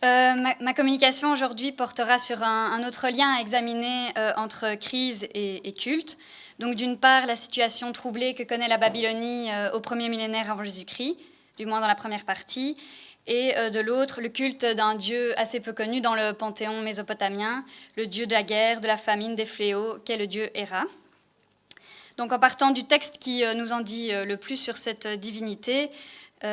Ma communication aujourd'hui portera sur un autre lien à examiner entre crise et culte. Donc d'une part, la situation troublée que connaît la Babylonie au premier millénaire avant Jésus-Christ, du moins dans la première partie, et de l'autre, le culte d'un dieu assez peu connu dans le panthéon mésopotamien, le dieu de la guerre, de la famine, des fléaux, qu'est le dieu Héra. Donc en partant du texte qui nous en dit le plus sur cette divinité,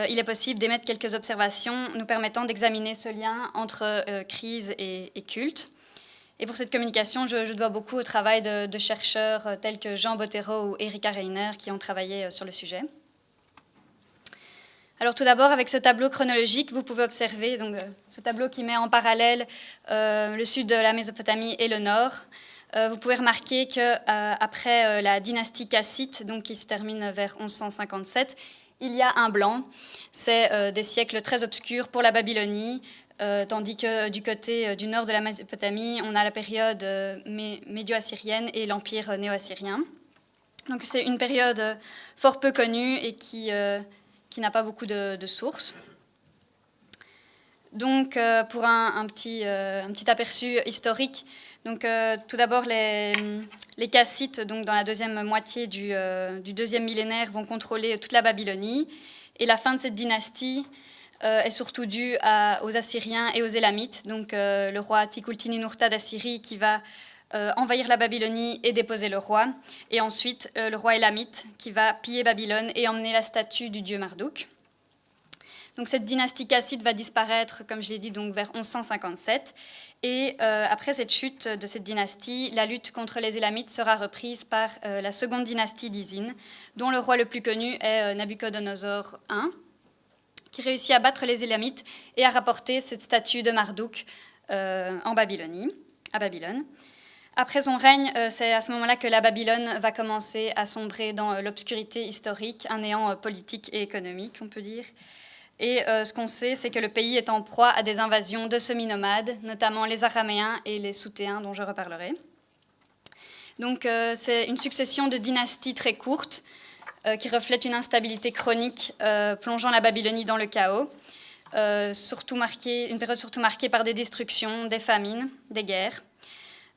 il est possible d'émettre quelques observations nous permettant d'examiner ce lien entre crise et culte. Et pour cette communication, je dois beaucoup au travail de chercheurs tels que Jean Bottero ou Erika Reiner qui ont travaillé sur le sujet. Alors tout d'abord, avec ce tableau chronologique, vous pouvez observer donc, ce tableau qui met en parallèle le sud de la Mésopotamie et le nord. Vous pouvez remarquer qu'après la dynastie cassite, donc qui se termine vers 1157, il y a un blanc. C'est des siècles très obscurs pour la Babylonie, tandis que du côté du nord de la Mésopotamie, on a la période médio-assyrienne et l'empire néo-assyrien. Donc c'est une période fort peu connue et qui n'a pas beaucoup de sources. Donc pour un petit aperçu historique, donc, tout d'abord, les Kassites, donc dans la deuxième moitié du deuxième millénaire, vont contrôler toute la Babylonie. Et la fin de cette dynastie est surtout due aux Assyriens et aux Élamites, donc le roi Tikulti-Ninurta d'Assyrie qui va envahir la Babylonie et déposer le roi. Et ensuite, le roi Élamite qui va piller Babylone et emmener la statue du dieu Marduk. Donc cette dynastie cassite va disparaître, comme je l'ai dit, donc vers 1157. Et après cette chute de cette dynastie, la lutte contre les Élamites sera reprise par la seconde dynastie d'Izine, dont le roi le plus connu est Nabuchodonosor I, qui réussit à battre les Élamites et à rapporter cette statue de Marduk à Babylone. Après son règne, c'est à ce moment-là que la Babylone va commencer à sombrer dans l'obscurité historique, un néant politique et économique, on peut dire. Et ce qu'on sait, c'est que le pays est en proie à des invasions de semi-nomades, notamment les Araméens et les Soutéens, dont je reparlerai. Donc c'est une succession de dynasties très courtes qui reflètent une instabilité chronique plongeant la Babylonie dans le chaos, une période surtout marquée par des destructions, des famines, des guerres.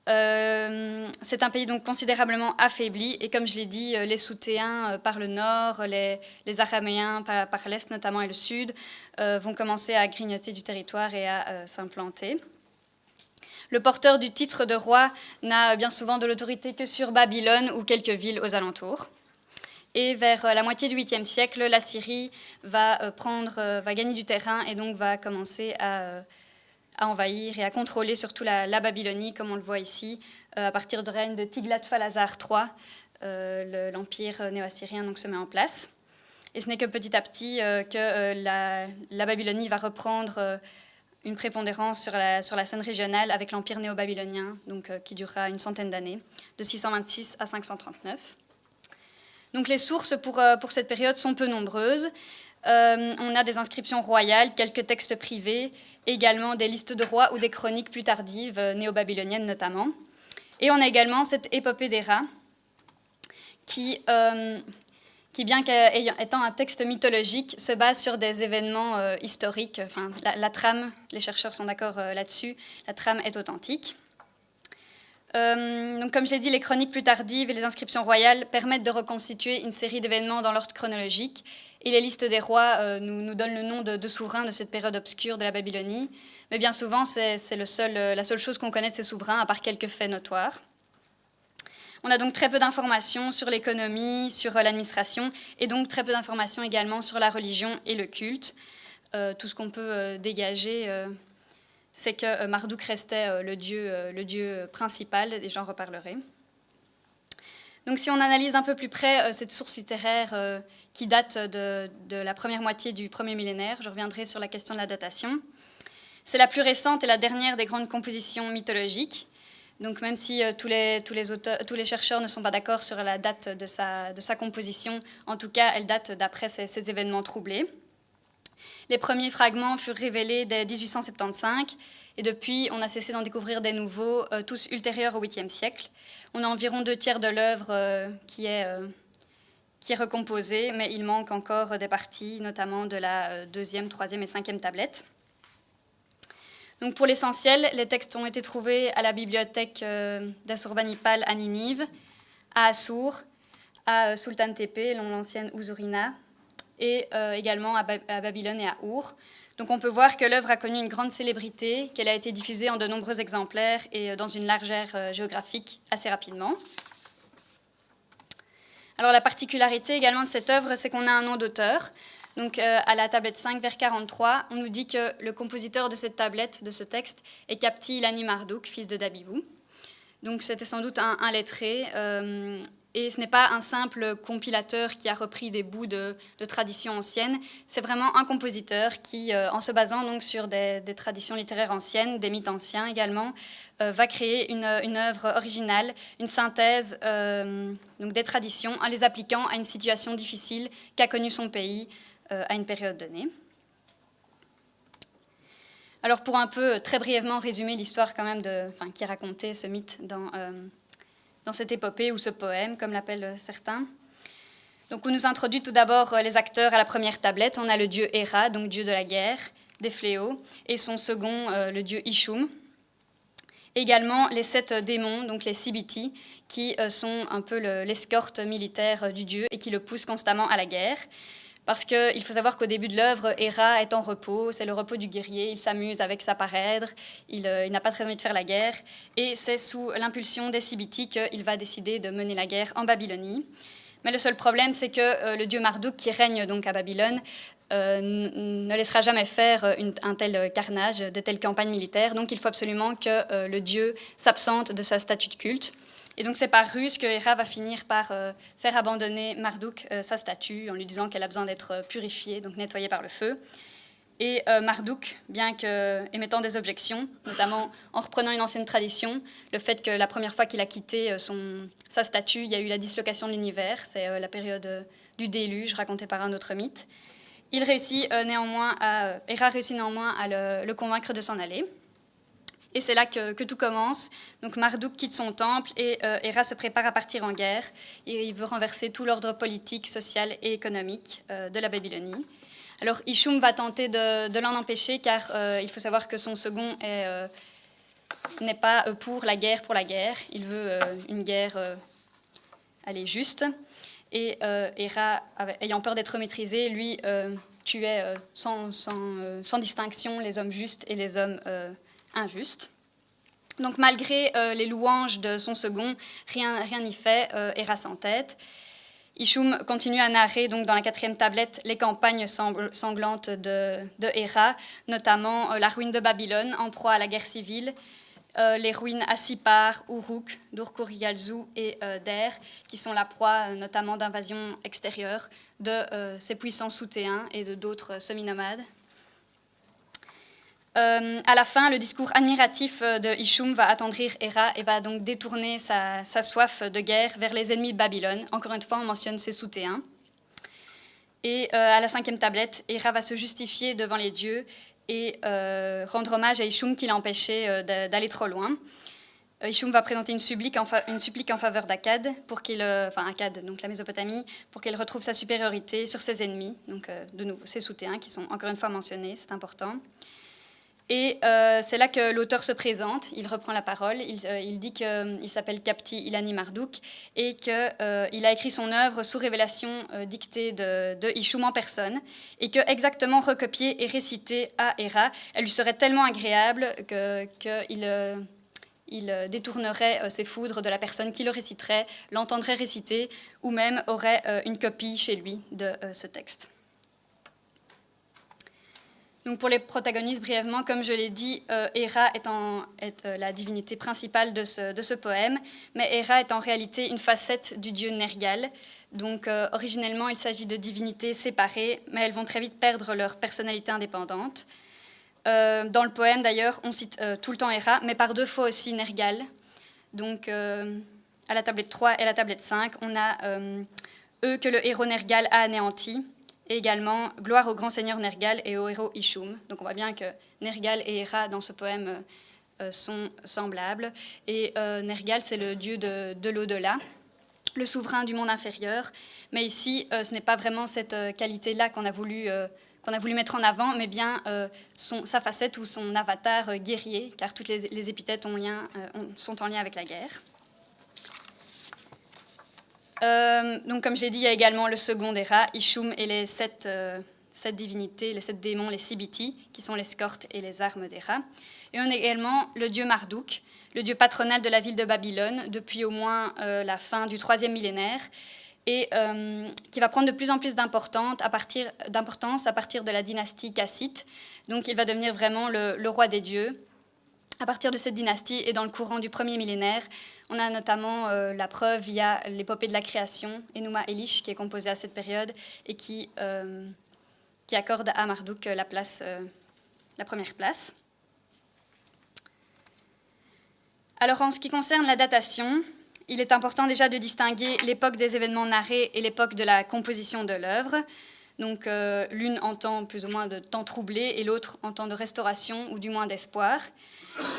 C'est un pays donc considérablement affaibli et comme je l'ai dit, les Soutéens par le nord, les Araméens par l'est notamment et le sud vont commencer à grignoter du territoire et à s'implanter. Le porteur du titre de roi n'a bien souvent de l'autorité que sur Babylone ou quelques villes aux alentours. Et vers la moitié du 8e siècle, la Syrie va gagner du terrain et donc va commencer à envahir et à contrôler surtout la Babylonie, comme on le voit ici, à partir du règne de Tiglath-Phalazar III, l'empire néo-assyrien donc, se met en place. Et ce n'est que petit à petit que la Babylonie va reprendre une prépondérance sur la scène régionale avec l'empire néo-babylonien, donc, qui durera une centaine d'années, de 626 à 539. Donc les sources pour cette période sont peu nombreuses. On a des inscriptions royales, quelques textes privés, également des listes de rois ou des chroniques plus tardives, néo-babyloniennes notamment. Et on a également cette épopée d'Héra, qui bien qu'étant un texte mythologique, se base sur des événements historiques. Enfin, la trame, les chercheurs sont d'accord là-dessus, la trame est authentique. Donc, comme je l'ai dit, les chroniques plus tardives et les inscriptions royales permettent de reconstituer une série d'événements dans l'ordre chronologique. Et les listes des rois nous donnent le nom de souverains de cette période obscure de la Babylonie. Mais bien souvent, c'est la seule chose qu'on connaît de ces souverains, à part quelques faits notoires. On a donc très peu d'informations sur l'économie, sur l'administration, et donc très peu d'informations également sur la religion et le culte. Tout ce qu'on peut dégager, c'est que Marduk restait le dieu principal, et j'en reparlerai. Donc si on analyse un peu plus près cette source littéraire qui date de la première moitié du premier millénaire, je reviendrai sur la question de la datation. C'est la plus récente et la dernière des grandes compositions mythologiques. Donc même si tous les chercheurs ne sont pas d'accord sur la date de sa composition, en tout cas elle date d'après ces événements troublés. Les premiers fragments furent révélés dès 1875 et depuis on a cessé d'en découvrir des nouveaux, tous ultérieurs au 8e siècle. On a environ 2/3 de l'œuvre qui est recomposée, mais il manque encore des parties, notamment de la 2e, 3e et 5e tablette. Donc pour l'essentiel, les textes ont été trouvés à la bibliothèque d'Assurbanipal à Ninive, à Assur, à Sultan Tepe, l'ancienne Ouzurina, et également à Babylone et à Our. Donc on peut voir que l'œuvre a connu une grande célébrité, qu'elle a été diffusée en de nombreux exemplaires et dans une largeur géographique assez rapidement. Alors la particularité également de cette œuvre, c'est qu'on a un nom d'auteur. Donc à la tablette 5 vers 43, on nous dit que le compositeur de cette tablette, de ce texte, est Kapti Ilani Marduk, fils de Dabibou. Donc c'était sans doute un lettré, et ce n'est pas un simple compilateur qui a repris des bouts de traditions anciennes, c'est vraiment un compositeur qui, en se basant donc sur des traditions littéraires anciennes, des mythes anciens également, va créer une œuvre originale, une synthèse donc des traditions en les appliquant à une situation difficile qu'a connue son pays à une période donnée. Alors pour un peu très brièvement résumer l'histoire quand même qui est racontée, ce mythe dans cette épopée ou ce poème, comme l'appellent certains. Donc on nous introduit tout d'abord les acteurs à la première tablette. On a le dieu Héra, donc dieu de la guerre, des fléaux, et son second, le dieu Ishum. Également les 7 démons, donc les Sibiti, qui sont un peu l'escorte militaire du dieu et qui le poussent constamment à la guerre. Parce qu'il faut savoir qu'au début de l'œuvre, Héra est en repos, c'est le repos du guerrier, il s'amuse avec sa parèdre, il n'a pas très envie de faire la guerre, et c'est sous l'impulsion des Sibiti qu'il va décider de mener la guerre en Babylonie. Mais le seul problème, c'est que le dieu Marduk, qui règne donc à Babylone, ne laissera jamais faire un tel carnage, de telles campagnes militaires, donc il faut absolument que le dieu s'absente de sa statue de culte. Et donc c'est par ruse que Héra va finir par faire abandonner Marduk sa statue en lui disant qu'elle a besoin d'être purifiée, donc nettoyée par le feu. Et Marduk, bien qu'émettant des objections, notamment en reprenant une ancienne tradition, le fait que la première fois qu'il a quitté sa statue, il y a eu la dislocation de l'univers, c'est la période du déluge racontée par un autre mythe. Héra réussit néanmoins à le convaincre de s'en aller. Et c'est là que tout commence. Donc Marduk quitte son temple et Héra se prépare à partir en guerre. Et il veut renverser tout l'ordre politique, social et économique de la Babylonie. Alors Ishum va tenter de l'en empêcher car il faut savoir que son second n'est pas pour la guerre. Il veut une guerre juste. Et Héra, ayant peur d'être maîtrisé, lui tuait sans distinction les hommes justes et les hommes injuste. Donc malgré les louanges de son second, rien n'y fait, Héra s'entête. Ishum continue à narrer donc, dans la 4e tablette les campagnes sanglantes de Héra, notamment la ruine de Babylone en proie à la guerre civile, les ruines à Sippar, Uruk, Dur-Kurigalzu et Der, qui sont la proie notamment d'invasions extérieures de ces puissants soutéens et d'autres semi-nomades. À la fin, le discours admiratif de Ishum va attendrir Héra et va donc détourner sa soif de guerre vers les ennemis de Babylone. Encore une fois, on mentionne ses soutéens. Et à la 5e tablette, Héra va se justifier devant les dieux et rendre hommage à Ishum qui l'a empêché d'aller trop loin. Ishum va présenter une supplique en faveur d'Akkad, Akkad, donc la Mésopotamie, pour qu'elle retrouve sa supériorité sur ses ennemis, donc de nouveau ses soutéens qui sont encore une fois mentionnés, c'est important. Et c'est là que l'auteur se présente, il reprend la parole, il dit qu'il s'appelle Kapti Ilani Marduk et qu'il a écrit son œuvre sous révélation dictée de Ishum en personne et que exactement recopiée et récitée à Héra, elle lui serait tellement agréable qu'il détournerait ses foudres de la personne qui le réciterait, l'entendrait réciter ou même aurait une copie chez lui de ce texte. Donc pour les protagonistes, brièvement, comme je l'ai dit, Héra est la divinité principale de ce poème, mais Héra est en réalité une facette du dieu Nergal. Donc originellement, il s'agit de divinités séparées, mais elles vont très vite perdre leur personnalité indépendante. Dans le poème, d'ailleurs, on cite tout le temps Héra, mais par 2 fois aussi Nergal. Donc à la tablette 3 et la tablette 5, on a eux que le héros Nergal a anéanti, et également gloire au grand seigneur Nergal et au héros Ishum. Donc on voit bien que Nergal et Héra dans ce poème sont semblables. Et Nergal, c'est le dieu de l'au-delà, le souverain du monde inférieur. Mais ici, ce n'est pas vraiment cette qualité-là qu'on a voulu qu'on a voulu mettre en avant, mais bien sa facette ou son avatar guerrier, car toutes les épithètes sont en lien avec la guerre. Donc, comme je l'ai dit, il y a également le second des rats, Ishum, et les sept divinités, les 7 démons, les Sibiti, qui sont l'escorte et les armes des rats. Et on a également le dieu Marduk, le dieu patronal de la ville de Babylone, depuis au moins la fin du 3e millénaire, et qui va prendre de plus en plus d'importance à partir de la dynastie cassite. Donc il va devenir vraiment le roi des dieux. À partir de cette dynastie et dans le courant du 1er millénaire, on a notamment la preuve via l'épopée de la création, Enuma Elish, qui est composée à cette période et qui accorde à Marduk la première place. Alors en ce qui concerne la datation, il est important déjà de distinguer l'époque des événements narrés et l'époque de la composition de l'œuvre. Donc l'une en temps plus ou moins de temps troublé et l'autre en temps de restauration ou du moins d'espoir.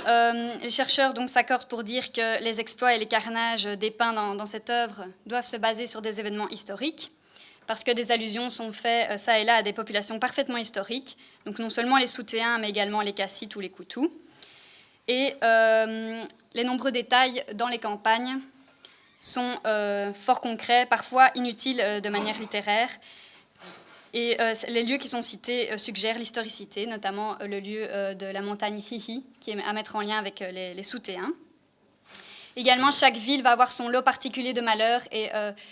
Les chercheurs donc s'accordent pour dire que les exploits et les carnages dépeints dans cette œuvre doivent se baser sur des événements historiques, parce que des allusions sont faites ça et là à des populations parfaitement historiques, donc non seulement les Soutéens, mais également les Kassites ou les Koutou. Et les nombreux détails dans les campagnes sont fort concrets, parfois inutiles de manière littéraire. Et les lieux qui sont cités suggèrent l'historicité, notamment le lieu de la montagne Hihi, qui est à mettre en lien avec les Soutéens. Également, chaque ville va avoir son lot particulier de malheurs, et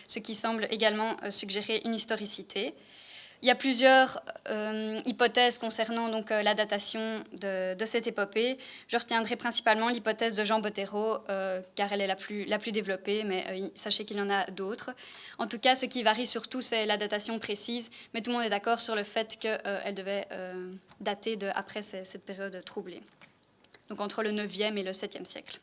ce qui semble également suggérer une historicité. Il y a plusieurs hypothèses concernant donc, la datation de cette épopée. Je retiendrai principalement l'hypothèse de Jean Bottero, car elle est la plus développée, mais sachez qu'il y en a d'autres. En tout cas, ce qui varie surtout, c'est la datation précise, mais tout le monde est d'accord sur le fait qu'elle devait dater après cette période troublée, donc entre le 9e et le 7e siècle.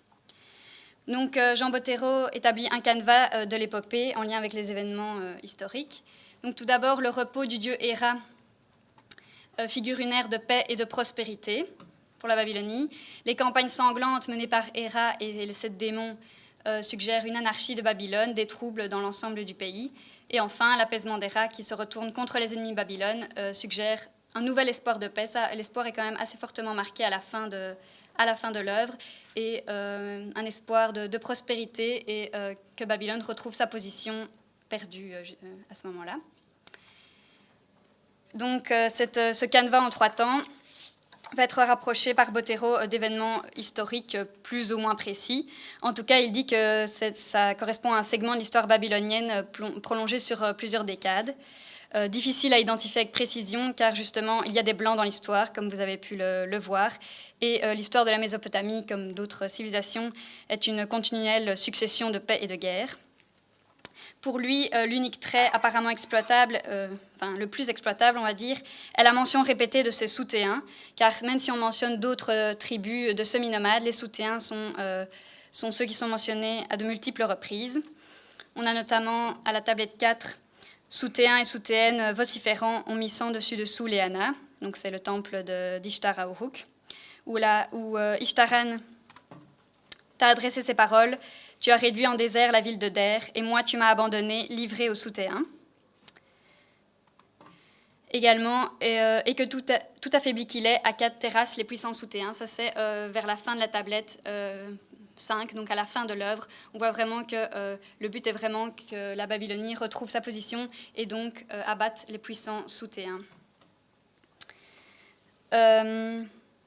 Donc, Jean Bottero établit un canevas de l'épopée en lien avec les événements historiques. Donc, tout d'abord, le repos du dieu Héra, figure une ère de paix et de prospérité pour la Babylonie. Les campagnes sanglantes menées par Héra et les 7 démons suggèrent une anarchie de Babylone, des troubles dans l'ensemble du pays. Et enfin, l'apaisement d'Héra, qui se retourne contre les ennemis de Babylone, suggère un nouvel espoir de paix. L'espoir est quand même assez fortement marqué à la fin de l'œuvre, et un espoir de prospérité et que Babylone retrouve sa position perdue à ce moment-là. Donc ce canevas en 3 temps va être rapproché par Bottero d'événements historiques plus ou moins précis. En tout cas, il dit que ça correspond à un segment de l'histoire babylonienne prolongé sur plusieurs décades. Difficile à identifier avec précision, car justement, il y a des blancs dans l'histoire, comme vous avez pu le voir. Et l'histoire de la Mésopotamie, comme d'autres civilisations, est une continuelle succession de paix et de guerres. Pour lui, l'unique trait apparemment exploitable, le plus exploitable, on va dire, est la mention répétée de ces Soutéens, car même si on mentionne d'autres tribus de semi-nomades, les Soutéens sont ceux qui sont mentionnés à de multiples reprises. On a notamment à la tablette 4 Soutéens et Soutéennes vociférants ont mis sans dessus-dessous Léana, donc c'est le temple d'Ishtar à Uruk, où Ishtaran t'a adressé ces paroles. Tu as réduit en désert la ville de Der, et moi tu m'as abandonné, livré aux Soutéens. Également, et que tout affaibli qu'il est, Akkad terrasse les puissants Soutéens. Ça c'est vers la fin de la tablette 5, donc à la fin de l'œuvre. On voit vraiment que le but est vraiment que la Babylonie retrouve sa position et donc abatte les puissants Soutéens.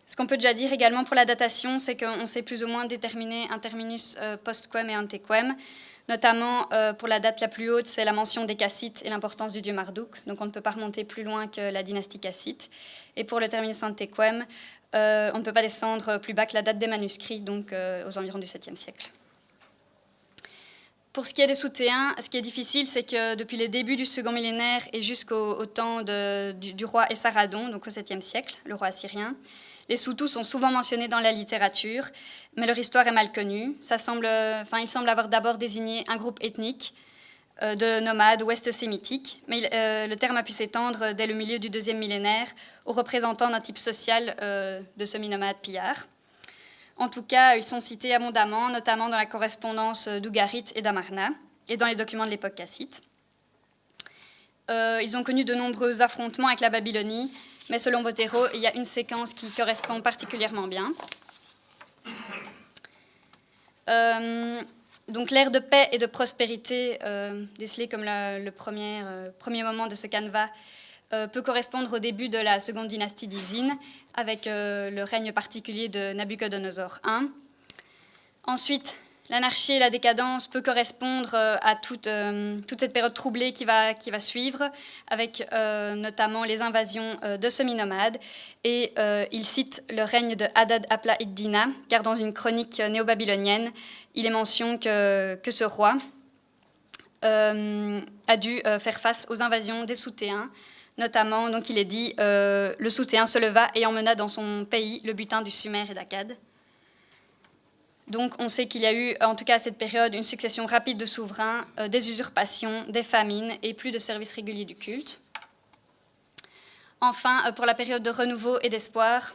Ce qu'on peut déjà dire également pour la datation, c'est qu'on sait plus ou moins déterminer un terminus post-quem et ante-quem. Notamment, pour la date la plus haute, c'est la mention des Kassites et l'importance du dieu Marduk. Donc on ne peut pas remonter plus loin que la dynastie Kassite. Et pour le terminus ante-quem, on ne peut pas descendre plus bas que la date des manuscrits, donc aux environs du 7e siècle. Pour ce qui est des Soutéens, ce qui est difficile, c'est que depuis les débuts du second millénaire et jusqu'au temps du roi Esarhaddon, donc au 7e siècle, le roi assyrien, les Soutus sont souvent mentionnés dans la littérature, mais leur histoire est mal connue. Il semble avoir d'abord désigné un groupe ethnique de nomades ouest-sémitiques, mais le terme a pu s'étendre dès le milieu du 2e millénaire aux représentants d'un type social de semi-nomades pillards. En tout cas, ils sont cités abondamment, notamment dans la correspondance d'Ougarit et d'Amarna, et dans les documents de l'époque cassite. Ils ont connu de nombreux affrontements avec la Babylonie, mais selon Bottero, il y a une séquence qui correspond particulièrement bien. Donc l'ère de paix et de prospérité, décelée comme le premier moment de ce canevas, peut correspondre au début de la seconde dynastie d'Isine, avec le règne particulier de Nabuchodonosor I. Ensuite, l'anarchie et la décadence peut correspondre à toute cette période troublée qui va suivre, avec notamment les invasions de semi-nomades. Et il cite le règne de Hadad-Apla id-Dina, car dans une chronique néo-babylonienne, il est mention que ce roi a dû faire face aux invasions des Soutéens. Notamment, donc il est dit, le Soutéen se leva et emmena dans son pays le butin du Sumer et d'Akkad. Donc on sait qu'il y a eu, en tout cas à cette période, une succession rapide de souverains, des usurpations, des famines et plus de services réguliers du culte. Enfin, pour la période de renouveau et d'espoir,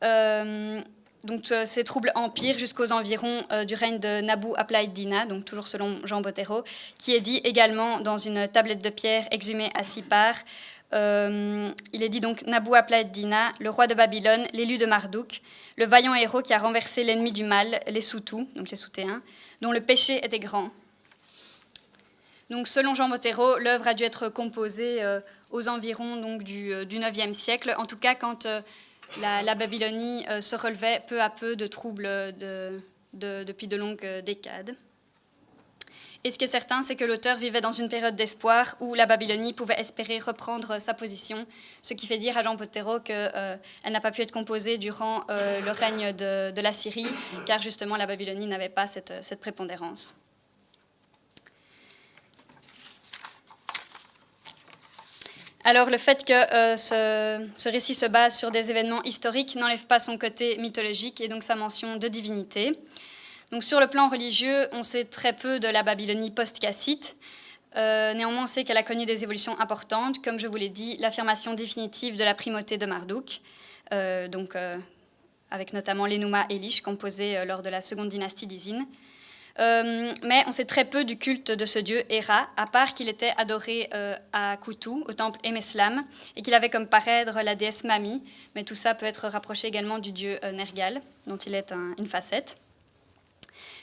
ces troubles empirent jusqu'aux environs du règne de Nabu-Apla id-Dina, donc toujours selon Jean Bottero, qui est dit également dans une tablette de pierre exhumée à Sippar. Il est dit donc Nabu-Apla id-Dina, le roi de Babylone, l'élu de Marduk, le vaillant héros qui a renversé l'ennemi du mal, les Soutus, donc les Soutéens, dont le péché était grand. Donc selon Jean Bottero, l'œuvre a dû être composée aux environs donc, du IXe siècle, en tout cas quand la Babylonie se relevait peu à peu de troubles depuis de longues décades. Et ce qui est certain, c'est que l'auteur vivait dans une période d'espoir où la Babylonie pouvait espérer reprendre sa position, ce qui fait dire à Jean Bottero qu'elle n'a pas pu être composée durant le règne de la Syrie, car justement la Babylonie n'avait pas cette prépondérance. Alors le fait que ce récit se base sur des événements historiques n'enlève pas son côté mythologique et donc sa mention de divinité. Donc, sur le plan religieux, on sait très peu de la Babylonie post-cassite. Néanmoins, on sait qu'elle a connu des évolutions importantes, comme je vous l'ai dit, l'affirmation définitive de la primauté de Marduk, avec notamment l'Enuma Elish, composé lors de la seconde dynastie d'Isine. Mais on sait très peu du culte de ce dieu Héra, à part qu'il était adoré à Khutu, au temple Emeslam, et qu'il avait comme parèdre la déesse Mami, mais tout ça peut être rapproché également du dieu Nergal, dont il est une facette.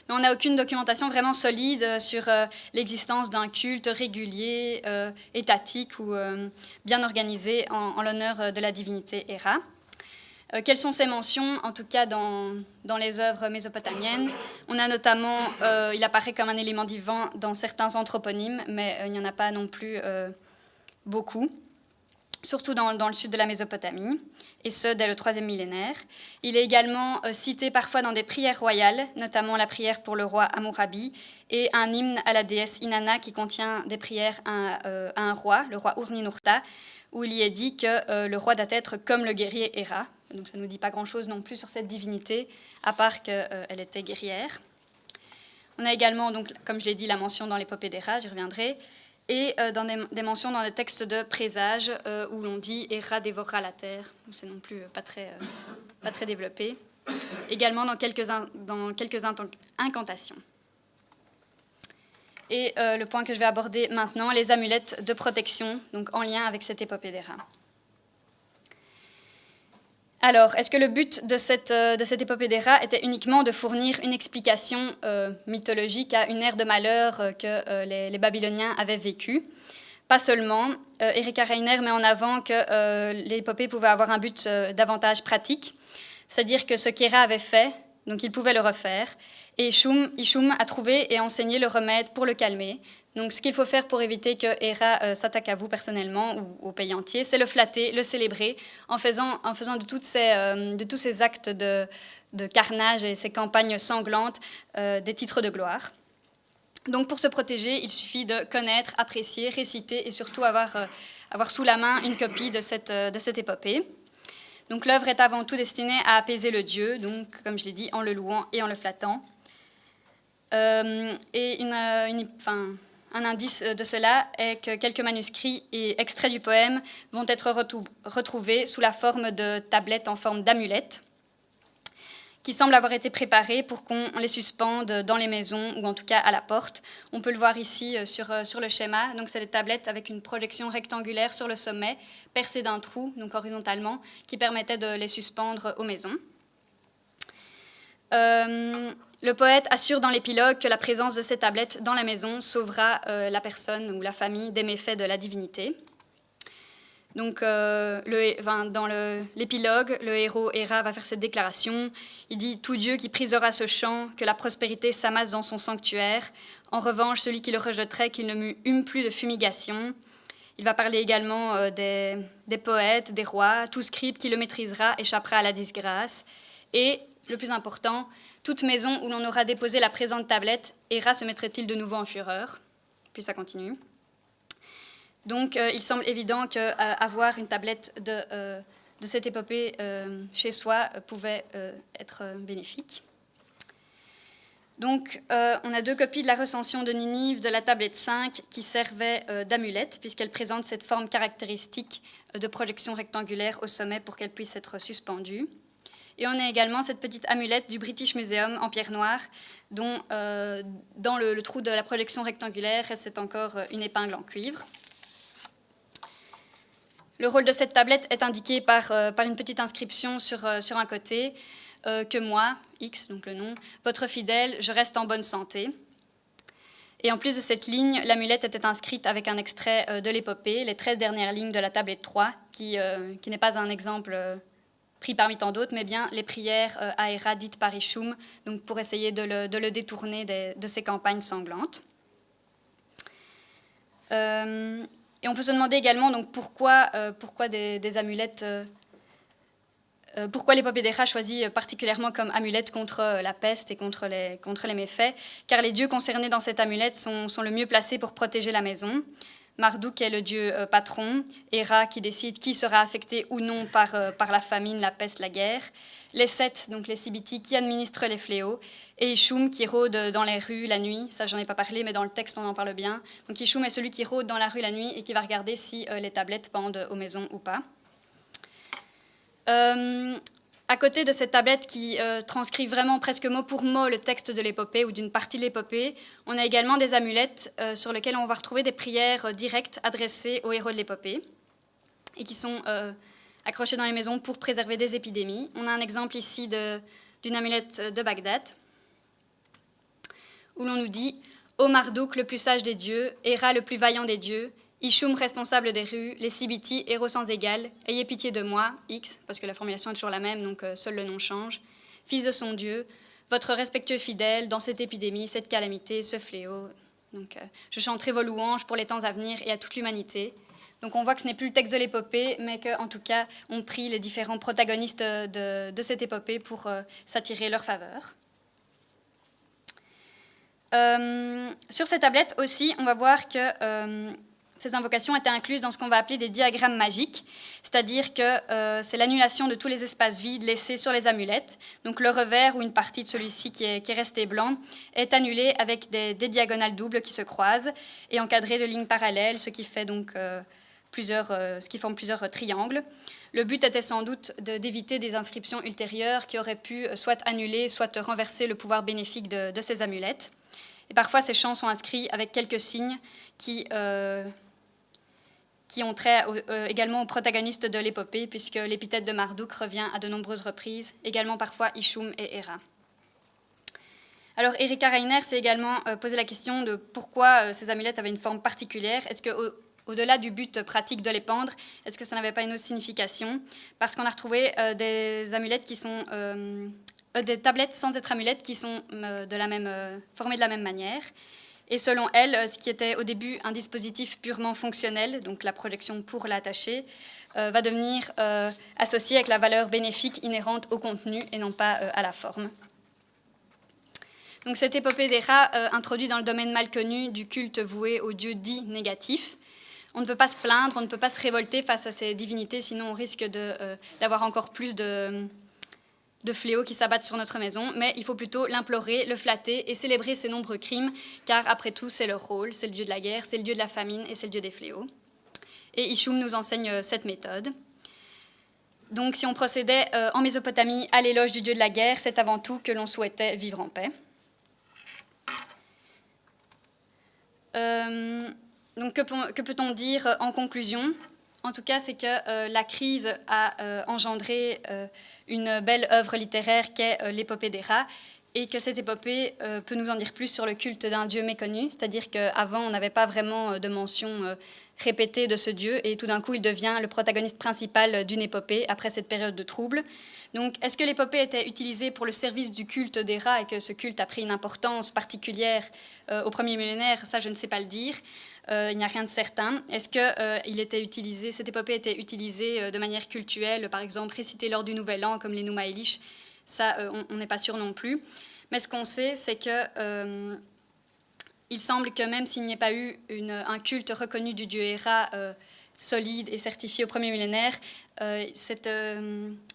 Mais on n'a aucune documentation vraiment solide sur l'existence d'un culte régulier, étatique ou bien organisé en l'honneur de la divinité Héra. Quelles sont ces mentions, en tout cas dans les œuvres mésopotamiennes? On a notamment, il apparaît comme un élément divin dans certains anthroponymes, mais il n'y en a pas non plus beaucoup, surtout dans le sud de la Mésopotamie, et ce, dès le 3e millénaire. Il est également cité parfois dans des prières royales, notamment la prière pour le roi Hammurabi, et un hymne à la déesse Inanna qui contient des prières à un roi, le roi Ur-Ninurta, où il y est dit que le roi doit être comme le guerrier Héra. Donc ça ne nous dit pas grand-chose non plus sur cette divinité, à part qu'elle était guerrière. On a également, donc, comme je l'ai dit, la mention dans l'épopée d'Héra, j'y reviendrai, et dans des mentions dans des textes de présage où l'on dit « Héra dévorera la terre ». C'est non plus pas très développé. Également dans quelques incantations. Et le point que je vais aborder maintenant, les amulettes de protection, donc en lien avec cette épopée d'Héra. Alors, est-ce que le but de cette épopée d'Héra était uniquement de fournir une explication mythologique à une ère de malheur que les Babyloniens avaient vécue? Pas seulement. Erika Reiner met en avant que l'épopée pouvait avoir un but davantage pratique, c'est-à-dire que ce qu'Héra avait fait, donc il pouvait le refaire, et Ishum a trouvé et enseigné le remède pour le calmer. Donc ce qu'il faut faire pour éviter que Héra s'attaque à vous personnellement ou au pays entier, c'est le flatter, le célébrer, en faisant de tous ces actes de carnage et ces campagnes sanglantes des titres de gloire. Donc pour se protéger, il suffit de connaître, apprécier, réciter et surtout avoir sous la main une copie de cette épopée. Donc l'œuvre est avant tout destinée à apaiser le dieu, donc comme je l'ai dit, en le louant et en le flattant. Un indice de cela est que quelques manuscrits et extraits du poème vont être retrouvés sous la forme de tablettes en forme d'amulettes qui semblent avoir été préparés pour qu'on les suspende dans les maisons ou en tout cas à la porte. On peut le voir ici sur le schéma. Donc, c'est des tablettes avec une projection rectangulaire sur le sommet, percée d'un trou, donc horizontalement, qui permettait de les suspendre aux maisons. Le poète assure dans l'épilogue que la présence de ces tablettes dans la maison sauvera la personne ou la famille des méfaits de la divinité. Donc, dans l'épilogue, le héros Héra va faire cette déclaration. Il dit « Tout Dieu qui prisera ce champ, que la prospérité s'amasse dans son sanctuaire. En revanche, celui qui le rejetterait, qu'il ne hume plus de fumigation. » Il va parler également des poètes, des rois. Tout scribe qui le maîtrisera échappera à la disgrâce. Et, le plus important, toute maison où l'on aura déposé la présente tablette, Héra se mettrait-il de nouveau en fureur. Puis ça continue. Donc, il semble évident qu'avoir une tablette de cette épopée chez soi pouvait être bénéfique. Donc, on a 2 copies de la recension de Ninive de la tablette 5 qui servaient d'amulette, puisqu'elle présente cette forme caractéristique de projection rectangulaire au sommet pour qu'elle puisse être suspendue. Et on a également cette petite amulette du British Museum en pierre noire, dont dans le trou de la projection rectangulaire reste encore une épingle en cuivre. Le rôle de cette tablette est indiqué par une petite inscription sur un côté, que moi, X, donc le nom, votre fidèle, je reste en bonne santé. Et en plus de cette ligne, l'amulette était inscrite avec un extrait de l'épopée, les 13 dernières lignes de la tablette 3, qui n'est pas un exemple pris parmi tant d'autres, mais bien les prières à Héra dites par Ishum, donc pour essayer de le détourner de ses campagnes sanglantes. Et on peut se demander également donc, pourquoi des amulettes, pourquoi l'épopée d'Héra choisit particulièrement comme amulette contre la peste et contre les méfaits, car les dieux concernés dans cette amulette sont le mieux placés pour protéger la maison. Marduk est le dieu patron, Héra qui décide qui sera affecté ou non par la famine, la peste, la guerre, les Seth, donc les Sibiti, qui administrent les fléaux, et Ishum qui rôde dans les rues la nuit. Ça, j'en ai pas parlé, mais dans le texte, on en parle bien. Donc Ishum est celui qui rôde dans la rue la nuit et qui va regarder si les tablettes pendent aux maisons ou pas. À côté de cette tablette qui transcrit vraiment presque mot pour mot le texte de l'épopée ou d'une partie de l'épopée, on a également des amulettes sur lesquelles on va retrouver des prières directes adressées aux héros de l'épopée et qui sont accrochées dans les maisons pour préserver des épidémies. On a un exemple ici d'une amulette de Bagdad où l'on nous dit « Ô Marduk, le plus sage des dieux, Héra, le plus vaillant des dieux, Ishum, responsable des rues, les Sibiti, héros sans égal, ayez pitié de moi, X, parce que la formulation est toujours la même, donc seul le nom change, fils de son Dieu, votre respectueux fidèle dans cette épidémie, cette calamité, ce fléau. Donc, je chanterai vos louanges pour les temps à venir et à toute l'humanité. » Donc on voit que ce n'est plus le texte de l'épopée, mais qu'en tout cas, on prie les différents protagonistes de cette épopée pour s'attirer leur faveur. Sur ces tablettes aussi, on va voir que ces invocations étaient incluses dans ce qu'on va appeler des diagrammes magiques, c'est-à-dire que c'est l'annulation de tous les espaces vides laissés sur les amulettes. Donc le revers ou une partie de celui-ci qui est resté blanc est annulé avec des diagonales doubles qui se croisent et encadrées de lignes parallèles, ce qui fait donc ce qui forme plusieurs triangles. Le but était sans doute d'éviter des inscriptions ultérieures qui auraient pu soit annuler, soit renverser le pouvoir bénéfique de ces amulettes. Et parfois, ces chants sont inscrits avec quelques signes qui ont trait également aux protagonistes de l'épopée, puisque l'épithète de Marduk revient à de nombreuses reprises, également parfois Ishum et Héra. Alors, Erika Reiner s'est également posé la question de pourquoi ces amulettes avaient une forme particulière. Est-ce qu'au-delà du but pratique de les pendre, est-ce que ça n'avait pas une autre signification? Parce qu'on a retrouvé des amulettes qui sont... des tablettes sans être amulettes qui sont formées de la même manière. Et selon elle, ce qui était au début un dispositif purement fonctionnel, donc la projection pour l'attacher, va devenir associé avec la valeur bénéfique inhérente au contenu et non pas à la forme. Donc cette épopée d'Héra introduit dans le domaine mal connu du culte voué aux dieux dits négatifs. On ne peut pas se plaindre, on ne peut pas se révolter face à ces divinités, sinon on risque d'avoir encore plus de fléaux qui s'abattent sur notre maison, mais il faut plutôt l'implorer, le flatter et célébrer ses nombreux crimes, car après tout, c'est leur rôle, c'est le dieu de la guerre, c'est le dieu de la famine et c'est le dieu des fléaux. Et Ishum nous enseigne cette méthode. Donc si on procédait en Mésopotamie à l'éloge du dieu de la guerre, c'est avant tout que l'on souhaitait vivre en paix. Donc que peut-on dire en conclusion ? En tout cas, c'est que la crise a engendré une belle œuvre littéraire qu'est l'épopée des rats, et que cette épopée peut nous en dire plus sur le culte d'un dieu méconnu, c'est-à-dire qu'avant, on n'avait pas vraiment de mention répétée de ce dieu, et tout d'un coup, il devient le protagoniste principal d'une épopée après cette période de trouble. Donc, est-ce que l'épopée était utilisée pour le service du culte des rats et que ce culte a pris une importance particulière au premier millénaire ? Ça, je ne sais pas le dire. Il n'y a rien de certain. Est-ce que cette épopée était utilisée de manière cultuelle, par exemple récitée lors du Nouvel An, comme les Nouma Elish ? Ça, on n'est pas sûr non plus. Mais ce qu'on sait, c'est que il semble que même s'il n'y ait pas eu un culte reconnu du dieu Héra solide et certifié au premier millénaire,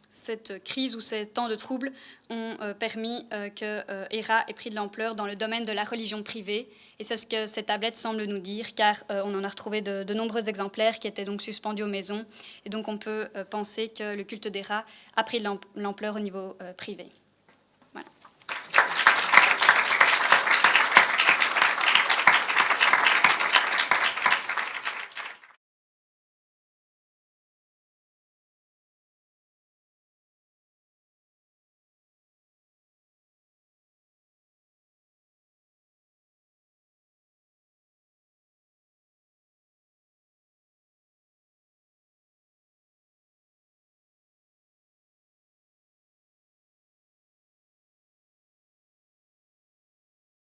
cette crise ou ces temps de troubles ont permis que Héra ait pris de l'ampleur dans le domaine de la religion privée. Et c'est ce que cette tablette semble nous dire, car on en a retrouvé de nombreux exemplaires qui étaient donc suspendus aux maisons. Et donc on peut penser que le culte d'Héra a pris de l'ampleur au niveau privé.